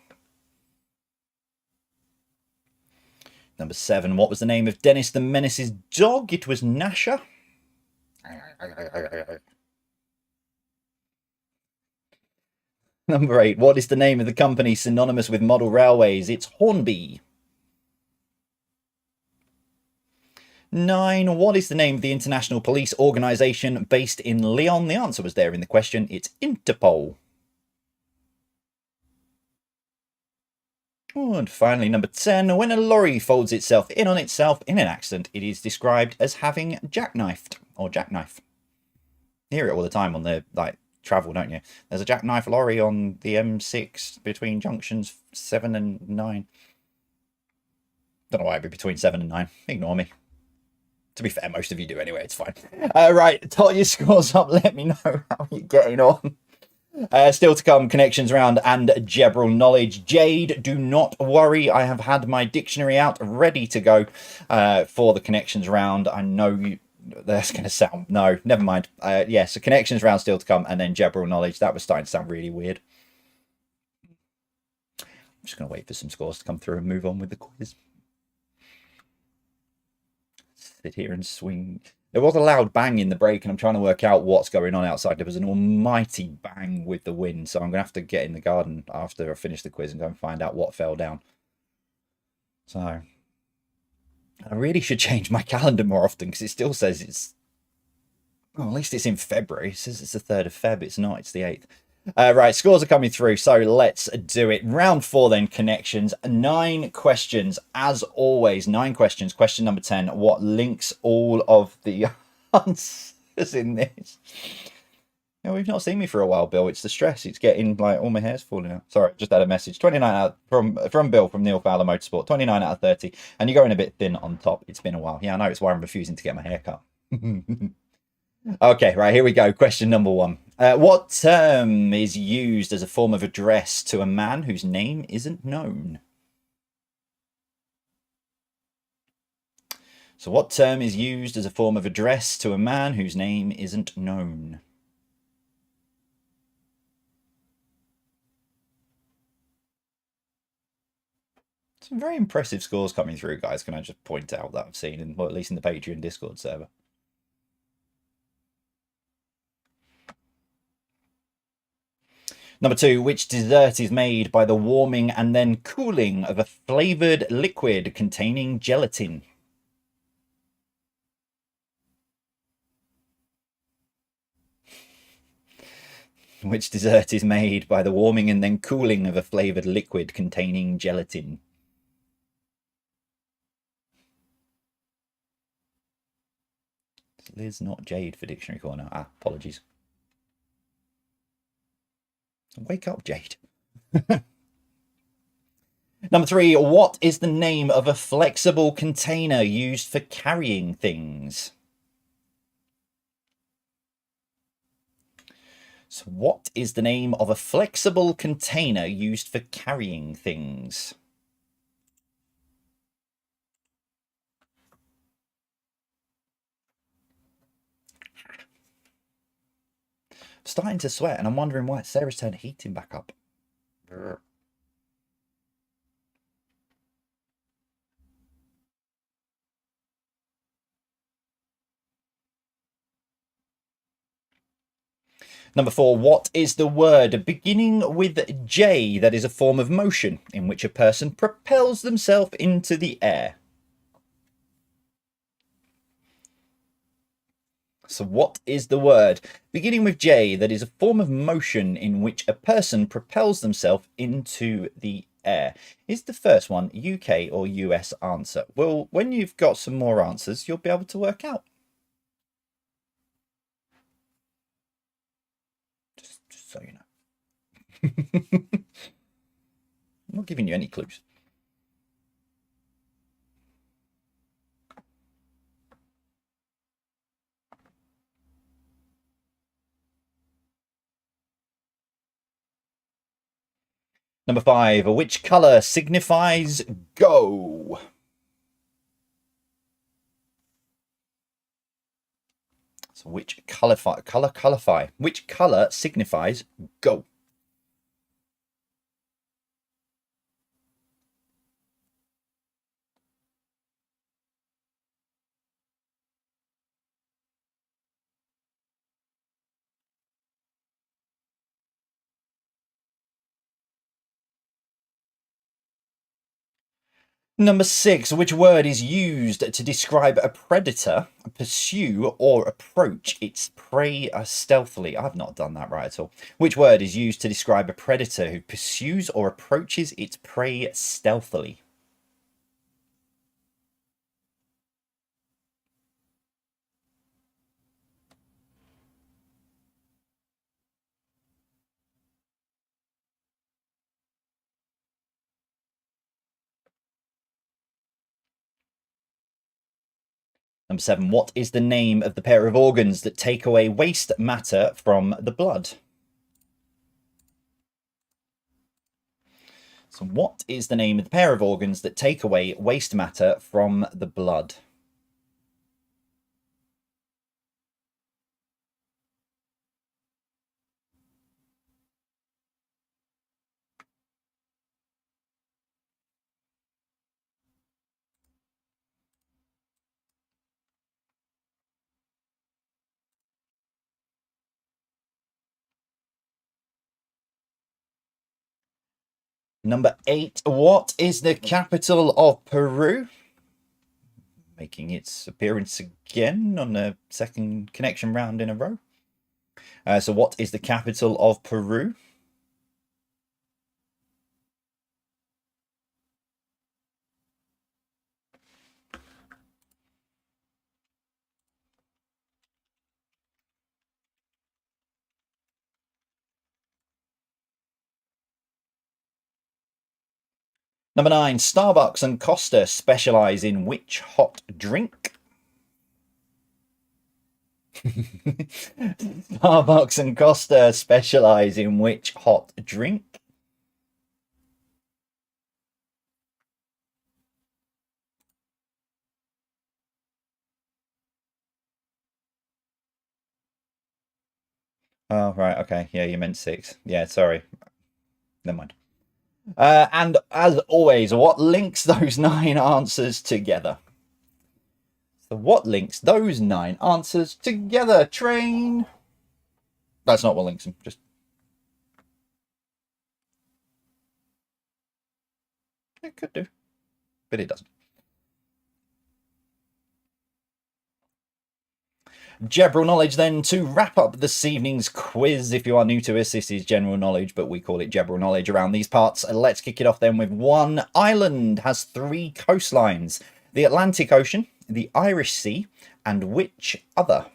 Speaker 1: Number 7, what was the name of Dennis the Menace's dog? It was Nasha. Number 8, what is the name of the company synonymous with model railways? It's Hornby. 9, what is the name of the international police organisation based in Lyon? The answer was there in the question. It's Interpol. Oh, and finally, number 10, when a lorry folds itself in on itself in an accident, it is described as having jackknifed or jackknife. You hear it all the time on the travel, don't you? There's a jackknife lorry on the M6 between junctions 7 and 9. Don't know why it'd be between 7 and 9. Ignore me. To be fair, most of you do anyway. It's fine. Right, tot your scores up. Let me know how you're getting on. Still to come, connections round and general knowledge. Jade, do not worry. I have had my dictionary out ready to go for the connections round. I know you... That's going to sound... No, never mind. Yeah, so connections round still to come, and then general knowledge. That was starting to sound really weird. I'm just going to wait for some scores to come through and move on with the quiz. Sit here and swing. There was a loud bang in the break, and I'm trying to work out what's going on outside. There was an almighty bang with the wind, so I'm going to have to get in the garden after I finish the quiz and go and find out what fell down. So... I really should change my calendar more often, because it still says it's... Well, at least it's in February. It says it's the 3rd of Feb. It's not. It's the 8th. Right, scores are coming through, so let's do it. Round 4 then, connections. 9 questions, as always. 9 questions. Question number 10. What links all of the answers in this? Yeah, we've not seen me for a while, Bill. It's the stress. It's getting, all my hair's falling out. Sorry, just had a message. 29 out from Bill from Neil Fowler Motorsport. 29 out of 30. And you're going a bit thin on top. It's been a while. Yeah, I know. It's why I'm refusing to get my hair cut. Okay, right, here we go. Question number 1. What term is used as a form of address to a man whose name isn't known? So what term is used as a form of address to a man whose name isn't known? Some very impressive scores coming through, guys. Can I just point out that I've seen, at least in the Patreon Discord server. Number 2, which dessert is made by the warming and then cooling of a flavoured liquid containing gelatin? Which dessert is made by the warming and then cooling of a flavoured liquid containing gelatin? Liz, not Jade for Dictionary Corner. Apologies. Wake up, Jade. Number 3, what is the name of a flexible container used for carrying things? So what is the name of a flexible container used for carrying things? starting to sweat, and I'm wondering why. Sarah's turned heating back up. Number 4, what is the word beginning with J that is a form of motion in which a person propels themselves into the air? So what is the word beginning with J that is a form of motion in which a person propels themselves into the air? Is the first one UK or US answer? Well, when you've got some more answers, you'll be able to work out. Just so you know. I'm not giving you any clues. Number 5, which colour signifies go? So which which colour signifies go? Number 6, which word is used to describe a predator, pursue or approach its prey stealthily? I've not done that right at all. Which word is used to describe a predator who pursues or approaches its prey stealthily? Number 7, what is the name of the pair of organs that take away waste matter from the blood? So what is the name of the pair of organs that take away waste matter from the blood? Number 8, what is the capital of Peru? Making its appearance again on the second connection round in a row. So what is the capital of Peru? Number 9, Starbucks and Costa specialize in which hot drink? Starbucks and Costa specialize in which hot drink? Oh, right. Okay. Yeah, you meant 6. Yeah, sorry. Never mind. And as always, what links those 9 answers together? So what links those 9 answers together, Train? That's not what links them. Just it could do, but it doesn't. General knowledge then to wrap up this evening's quiz. If you are new to us, this is general knowledge, but we call it general knowledge around these parts. Let's kick it off then with one island has 3 coastlines: the Atlantic Ocean, the Irish Sea, and which other?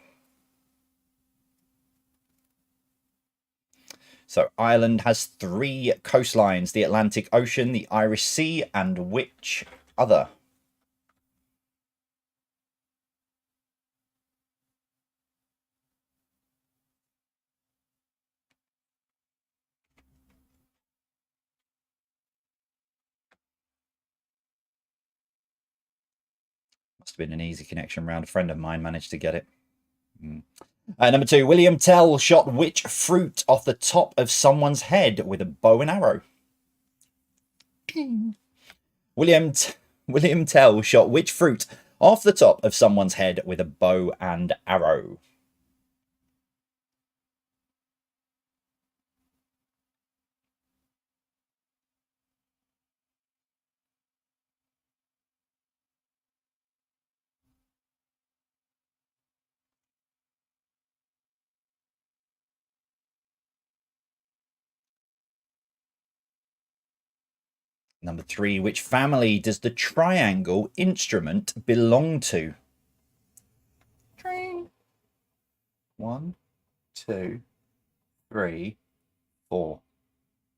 Speaker 1: So Ireland has 3 coastlines: the Atlantic Ocean, the Irish Sea, and which other? Must have been an easy connection round. A friend of mine managed to get it. Number 2, William Tell shot which fruit off the top of someone's head with a bow and arrow? William Tell shot which fruit off the top of someone's head with a bow and arrow? Number 3, which family does the triangle instrument belong to? 1, 2, 3, 4.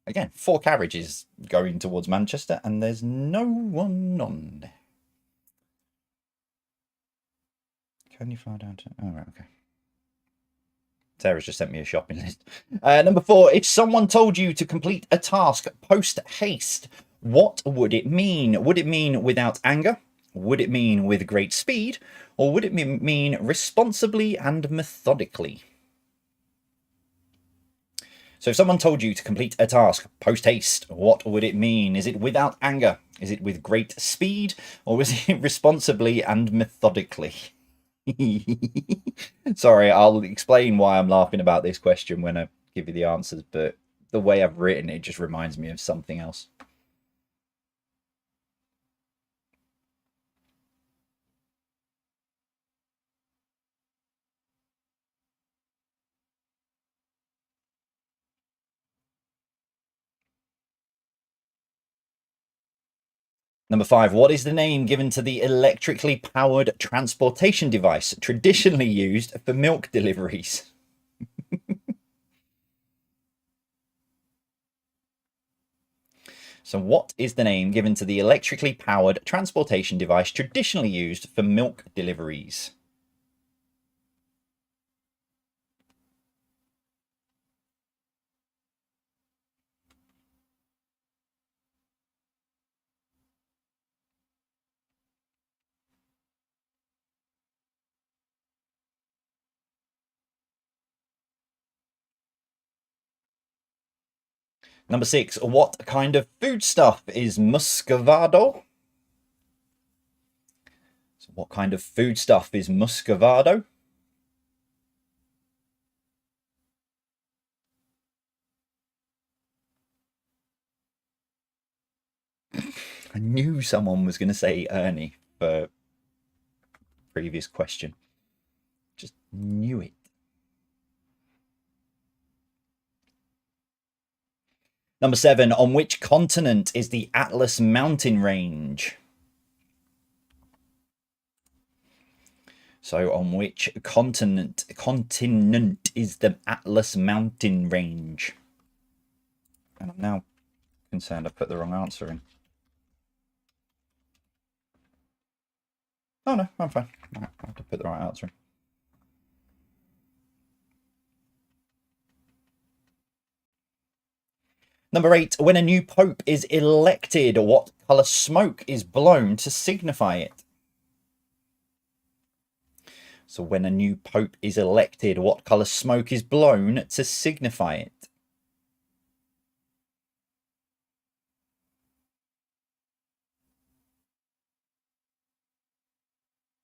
Speaker 1: Again, 4 carriages going towards Manchester, and there's no one on there. Can you fly down to... Oh, right, okay. Sarah's just sent me a shopping list. Number 4, if someone told you to complete a task post-haste, what would it mean? Would it mean without anger? Would it mean with great speed? Or would it mean responsibly and methodically? So if someone told you to complete a task post-haste, what would it mean? Is it without anger? Is it with great speed? Or is it responsibly and methodically? Sorry, I'll explain why I'm laughing about this question when I give you the answers, but the way I've written it just reminds me of something else. Number 5, what is the name given to the electrically powered transportation device traditionally used for milk deliveries? So what is the name given to the electrically powered transportation device traditionally used for milk deliveries? Number 6, what kind of foodstuff is muscovado? So what kind of foodstuff is muscovado? I knew someone was going to say Ernie for previous question. Just knew it. Number 7, on which continent is the Atlas mountain range? So on which continent is the Atlas mountain range? And I'm now concerned I put the wrong answer in. Oh no, I'm fine. I have to put the right answer in. Number 8, when a new pope is elected, what colour smoke is blown to signify it? So when a new pope is elected, what colour smoke is blown to signify it?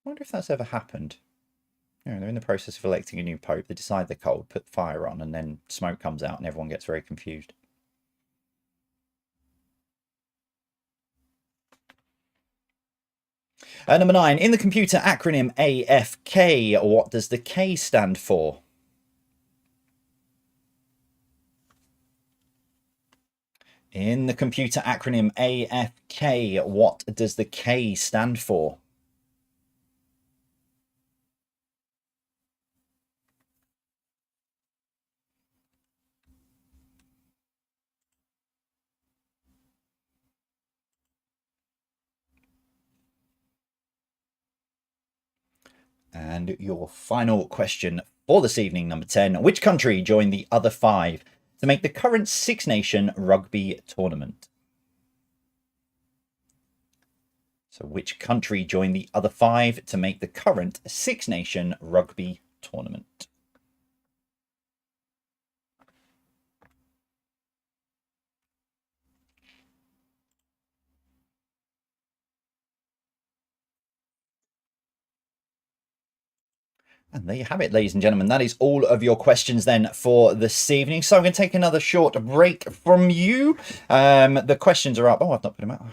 Speaker 1: I wonder if that's ever happened. You know, they're in the process of electing a new pope. They decide they're cold, put fire on, and then smoke comes out and everyone gets very confused. Number 9, in the computer acronym AFK, what does the K stand for? In the computer acronym AFK, what does the K stand for? And your final question for this evening, number 10. Which country joined the other 5 to make the current Six Nation rugby tournament? So which country joined the other 5 to make the current Six Nation rugby tournament? And there you have it, ladies and gentlemen. That is all of your questions then for this evening. So I'm going to take another short break from you. The questions are up. Oh, I've not put them out.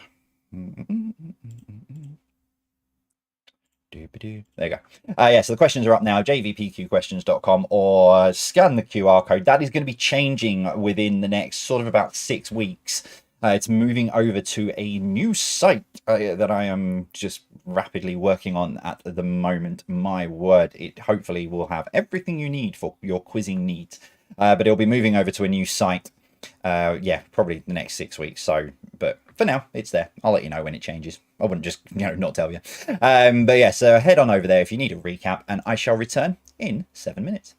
Speaker 1: There you go. So the questions are up now, jvpqquestions.com, or scan the QR code. That is going to be changing within the next sort of about 6 weeks. It's moving over to a new site that I am just rapidly working on at the moment. My word, it hopefully will have everything you need for your quizzing needs. But it'll be moving over to a new site. Probably the next 6 weeks. So, but for now, it's there. I'll let you know when it changes. I wouldn't just, not tell you. So head on over there if you need a recap, and I shall return in 7 minutes.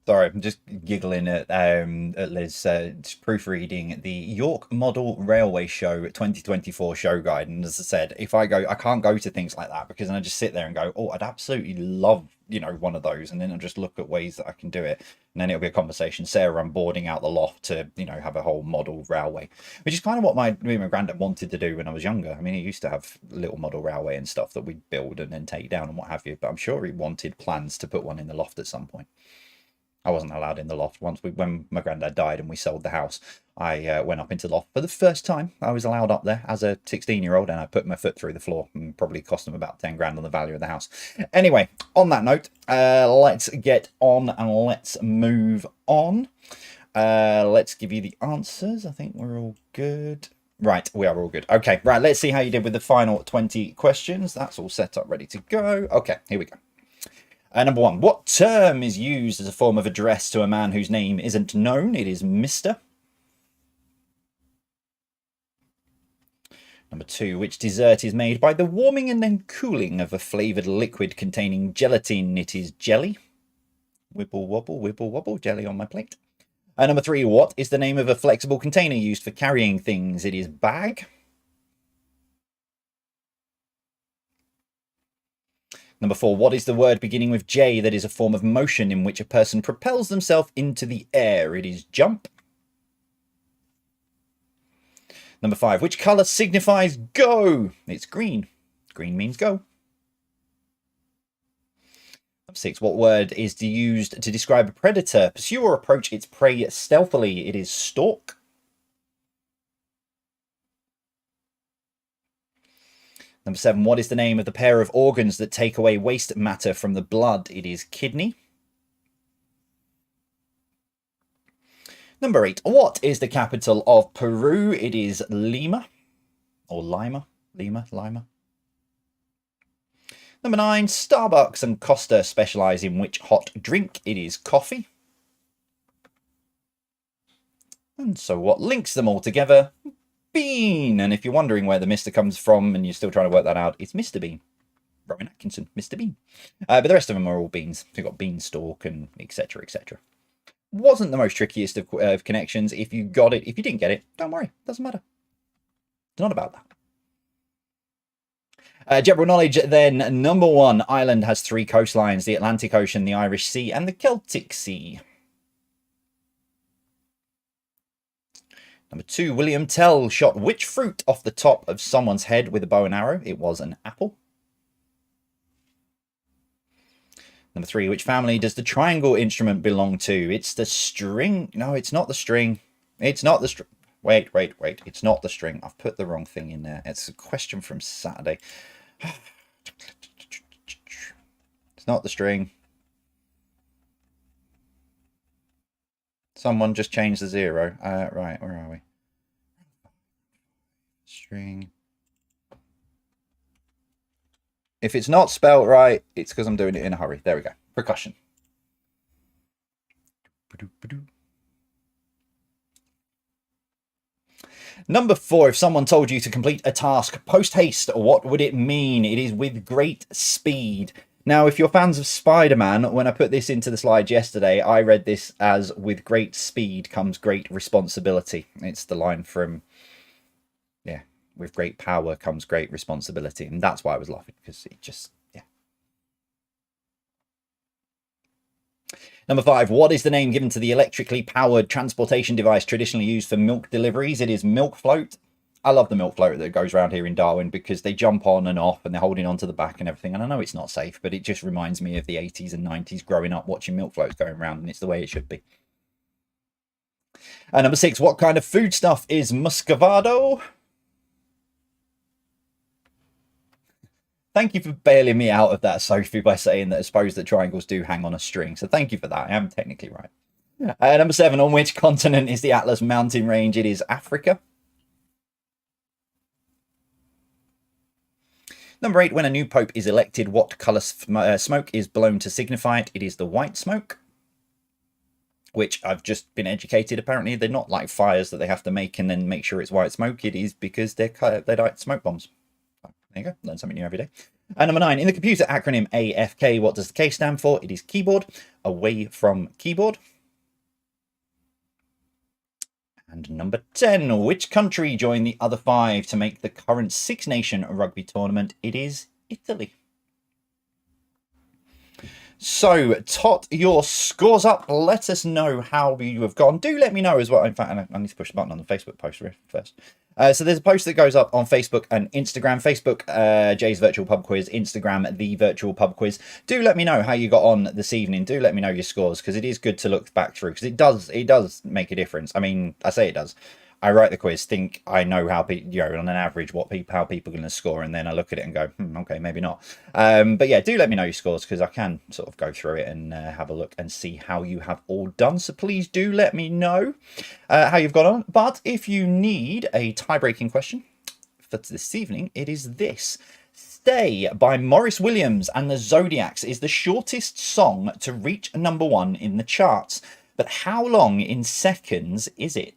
Speaker 1: Sorry, I'm just giggling at Liz just proofreading the York Model Railway Show 2024 show guide. And as I said, if I go, I can't go to things like that because then I just sit there and go, oh, I'd absolutely love, one of those. And then I'll just look at ways that I can do it. And then it'll be a conversation. Sarah, I'm boarding out the loft to, have a whole model railway, which is kind of what my granddad wanted to do when I was younger. I mean, he used to have little model railway and stuff that we'd build and then take down and what have you. But I'm sure he wanted plans to put one in the loft at some point. I wasn't allowed in the loft. When my granddad died and we sold the house, I went up into the loft for the first time. I was allowed up there as a 16-year-old, and I put my foot through the floor and probably cost them about 10 grand on the value of the house. Anyway, on that note, let's get on and let's move on. Let's give you the answers. I think we're all good. Right, we are all good. Okay, right, let's see how you did with the final 20 questions. That's all set up, ready to go. Okay, here we go. Number 1, what term is used as a form of address to a man whose name isn't known? It is Mr. Number 2, which dessert is made by the warming and then cooling of a flavoured liquid containing gelatin? It is jelly. Wibble wobble, jelly on my plate. Number 3, what is the name of a flexible container used for carrying things? It is bag. Number 4, what is the word beginning with J that is a form of motion in which a person propels themselves into the air? It is jump. Number 5, which colour signifies go? It's green. Green means go. Number 6, what word is used to describe a predator? Pursue or approach its prey stealthily. It is stalk. Number 7, what is the name of the pair of organs that take away waste matter from the blood? It is kidney. Number 8, what is the capital of Peru? It is Lima. Or Lima. Lima. Number 9, Starbucks and Costa specialise in which hot drink? It is coffee. And so what links them all together? Bean. And if you're wondering where the Mr. comes from and you're still trying to work that out, it's Mr. Bean. Rowan Atkinson, Mr. Bean. But the rest of them are all beans. You've got beanstalk and etc. etc. Wasn't the most trickiest of connections. If you got it, if you didn't get it, don't worry. Doesn't matter. It's not about that. General knowledge then. Number 1, Ireland has 3 coastlines: the Atlantic Ocean, the Irish Sea, and the Celtic Sea. Number 2, William Tell shot which fruit off the top of someone's head with a bow and arrow? It was an apple. Number 3, which family does the triangle instrument belong to? It's the string. No, it's not the string. It's not the string. Wait. It's not the string. I've put the wrong thing in there. It's a question from Saturday. It's not the string. Someone just changed the 0. Right, where are we? String. If it's not spelled right, it's because I'm doing it in a hurry. There we go. Percussion. Number 4, if someone told you to complete a task post-haste, what would it mean? It is with great speed. Now, if you're fans of Spider-Man, when I put this into the slides yesterday, I read this as with great speed comes great responsibility. It's the line from, with great power comes great responsibility. And that's why I was laughing, because it just, Number 5, what is the name given to the electrically powered transportation device traditionally used for milk deliveries? It is milk float. I love the milk float that goes around here in Darwin because they jump on and off and they're holding onto the back and everything. And I know it's not safe, but it just reminds me of the 80s and 90s growing up watching milk floats going around, and it's the way it should be. And number 6, what kind of foodstuff is muscovado? Thank you for bailing me out of that, Sophie, by saying that I suppose that triangles do hang on a string. So thank you for that. I am technically right. Number 7, on which continent is the Atlas mountain range? It is Africa. Number 8, when a new pope is elected, what colour smoke is blown to signify it? It is the white smoke, which I've just been educated. Apparently, they're not like fires that they have to make and then make sure it's white smoke. It is because they light smoke bombs. There you go. Learn something new every day. And number 9, in the computer acronym AFK, what does the K stand for? It is keyboard, away from keyboard. And number 10, which country joined the other 5 to make the current Six-Nation rugby tournament? It is Italy. So, tot your scores up. Let us know how you have gone. Do let me know as well. In fact, I need to push the button on the Facebook post first. So there's a post that goes up on Facebook and Instagram. Facebook, Jay's Virtual Pub Quiz. Instagram, The Virtual Pub Quiz. Do let me know how you got on this evening. Do let me know your scores, because it is good to look back through, because it does make a difference. I mean, I say it does. I write the quiz, think I know how people, on an average, how people are going to score, and then I look at it and go, okay, maybe not. But yeah, do let me know your scores, because I can sort of go through it and have a look and see how you have all done. So please do let me know how you've got on. But if you need a tie-breaking question for this evening, it is this. Stay by Maurice Williams and the Zodiacs is the shortest song to reach number 1 in the charts. But how long in seconds is it?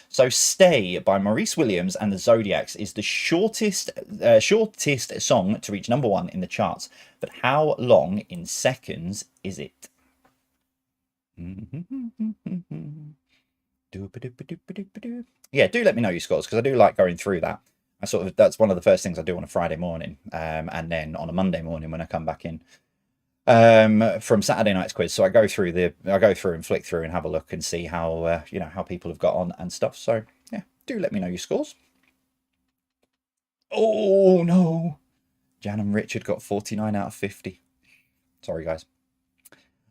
Speaker 1: So Stay by Maurice Williams and the Zodiacs is the shortest song to reach number 1 in the charts. But how long in seconds is it? Yeah, do let me know your scores, because I do like going through that. That's one of the first things I do on a Friday morning, and then on a Monday morning when I come back in from Saturday night's quiz. So I go through and flick through and have a look and see how how people have got on and stuff. So yeah, do let me know your scores. Oh no, Jan and Richard got 49 out of 50. Sorry guys.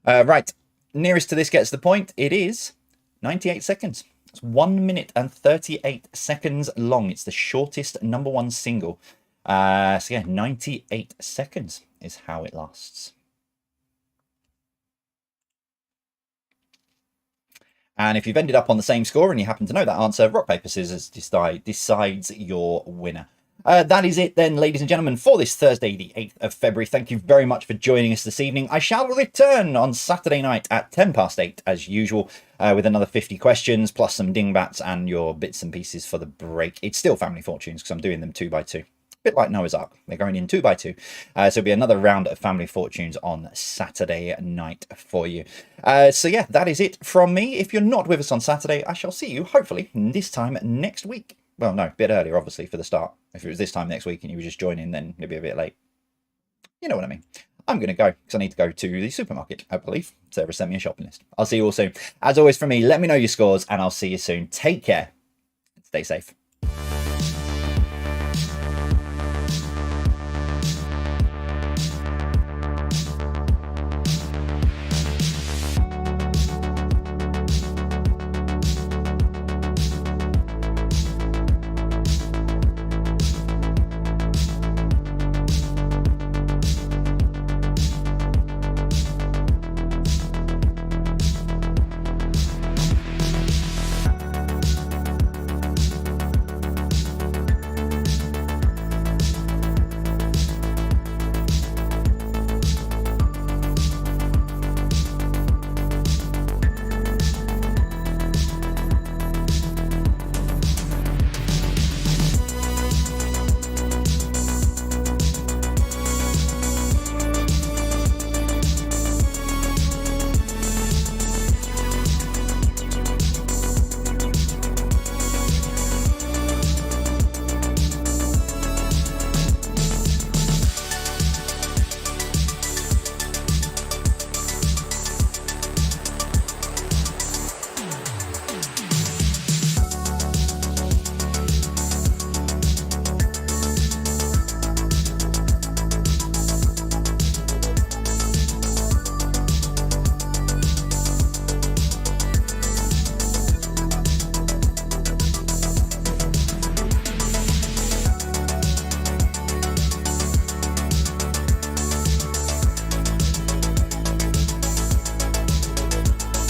Speaker 1: Right, nearest to this gets the point. It is 98 seconds. It's 1 minute and 38 seconds long. It's the shortest number 1 single. So yeah, 98 seconds is how it lasts. And if you've ended up on the same score and you happen to know that answer, rock, paper, scissors decides your winner. That is it then, ladies and gentlemen, for this Thursday, the 8th of February. Thank you very much for joining us this evening. I shall return on Saturday night at 8:10 as usual, with another 50 questions, plus some dingbats and your bits and pieces for the break. It's still Family Fortunes, because I'm doing them 2 by 2. Bit like Noah's Ark. They're going in 2 by 2. So it'll be another round of Family Fortunes on Saturday night for you. So yeah, that is it from me. If you're not with us on Saturday, I shall see you hopefully this time next week. Well, no, a bit earlier, obviously, for the start. If it was this time next week and you were just joining, then it'd be a bit late. You know what I mean. I'm going to go, because I need to go to the supermarket, I believe. Sarah sent me a shopping list. I'll see you all soon. As always from me, let me know your scores, and I'll see you soon. Take care. Stay safe.